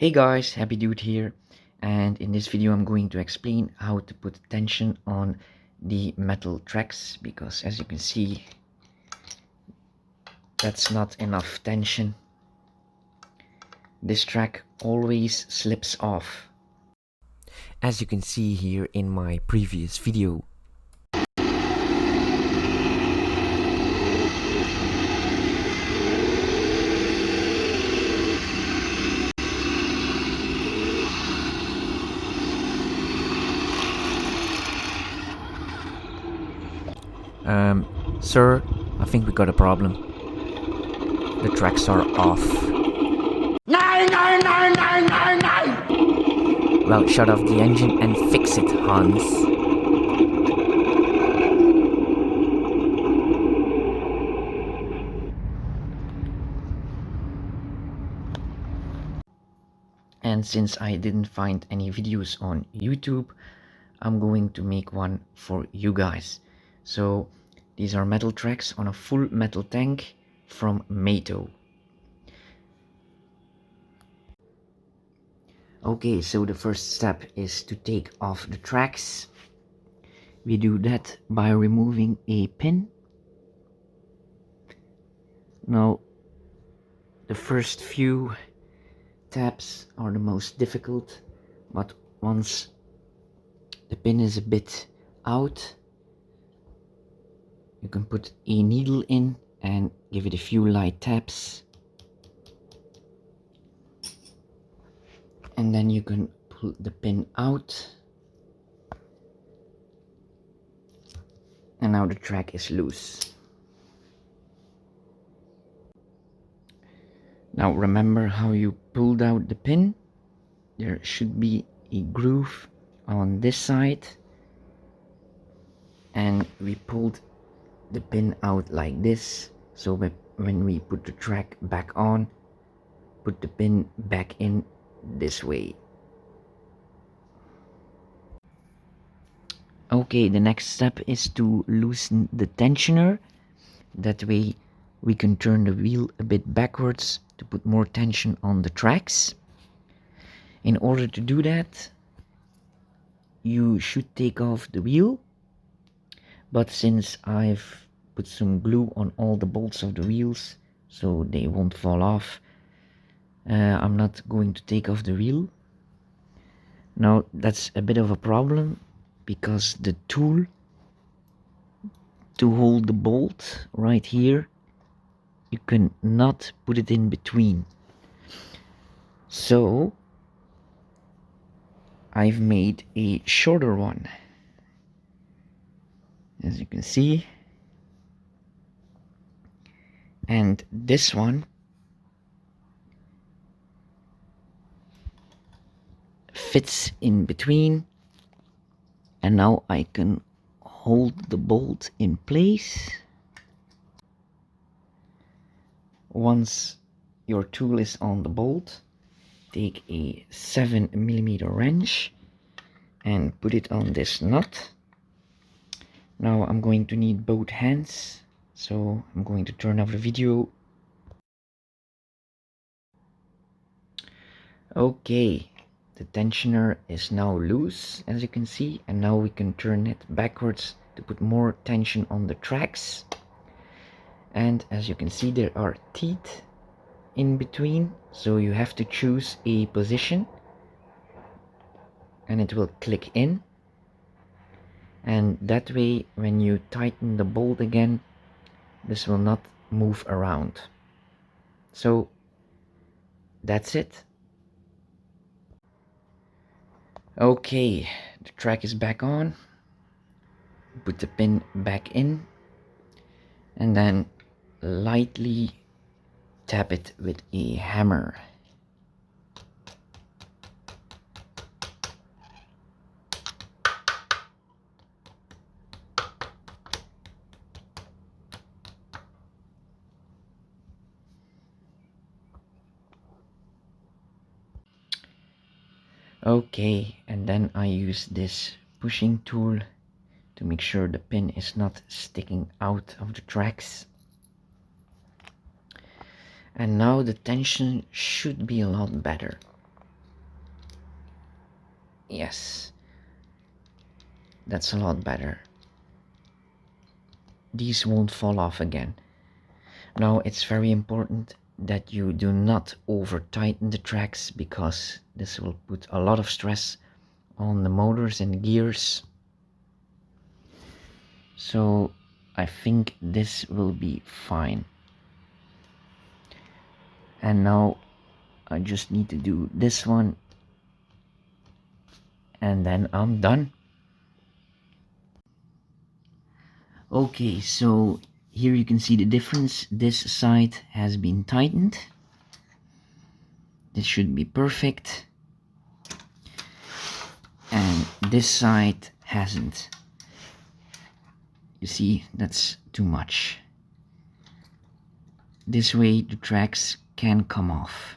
Hey guys, Happy Dude here, and in this video I'm going to explain how to put tension on the metal tracks, because as you can see that's not enough tension. This track always slips off, as you can see here in my previous video. Sir, I think we got a problem. The tracks are off. Nine, nine, nine, nine, nine, nine. Well, shut off the engine and fix it, Hans. And since I didn't find any videos on YouTube, I'm going to make one for you guys. So these are metal tracks on a full metal tank from MATO. Okay, so the first step is to take off the tracks. We do that by removing a pin. Now, the first few tabs are the most difficult, but once the pin is a bit out, you can put a needle in and give it a few light taps, and then you can pull the pin out, and now the track is loose. Now remember how you pulled out the pin. There should be a groove on this side, and we pulled the pin out like this, so when we put the track back on, put the pin back in this way. Okay, the next step is to loosen the tensioner. That way we can turn the wheel a bit backwards to put more tension on the tracks. In order to do that, you should take off the wheel, but since I've put some glue on all the bolts of the wheels so they won't fall off, I'm not going to take off the wheel. Now that's a bit of a problem, because the tool to hold the bolt right here, you can not put it in between. So I've made a shorter one, as you can see, and this one fits in between, and now I can hold the bolt in place. Once your tool is on the bolt, take a 7mm wrench and put it on this nut. Now I'm going to need both hands, so I'm going to turn off the video. Okay, the tensioner is now loose, as you can see, and now we can turn it backwards to put more tension on the tracks. And as you can see, there are teeth in between, so you have to choose a position and it will click in, and that way when you tighten the bolt again, this will not move around. So that's it. Okay, the track is back on. Put the pin back in and then lightly tap it with a hammer. Okay, and then I use this pushing tool to make sure the pin is not sticking out of the tracks. And now the tension should be a lot better. Yes, that's a lot better. These won't fall off again. Now it's very important that you do not over tighten the tracks, because this will put a lot of stress on the motors and gears. So I think this will be fine. And now I just need to do this one, and then I'm done. Okay, so here you can see the difference. This side has been tightened. This should be perfect. And this side hasn't. You see, that's too much. This way the tracks can come off.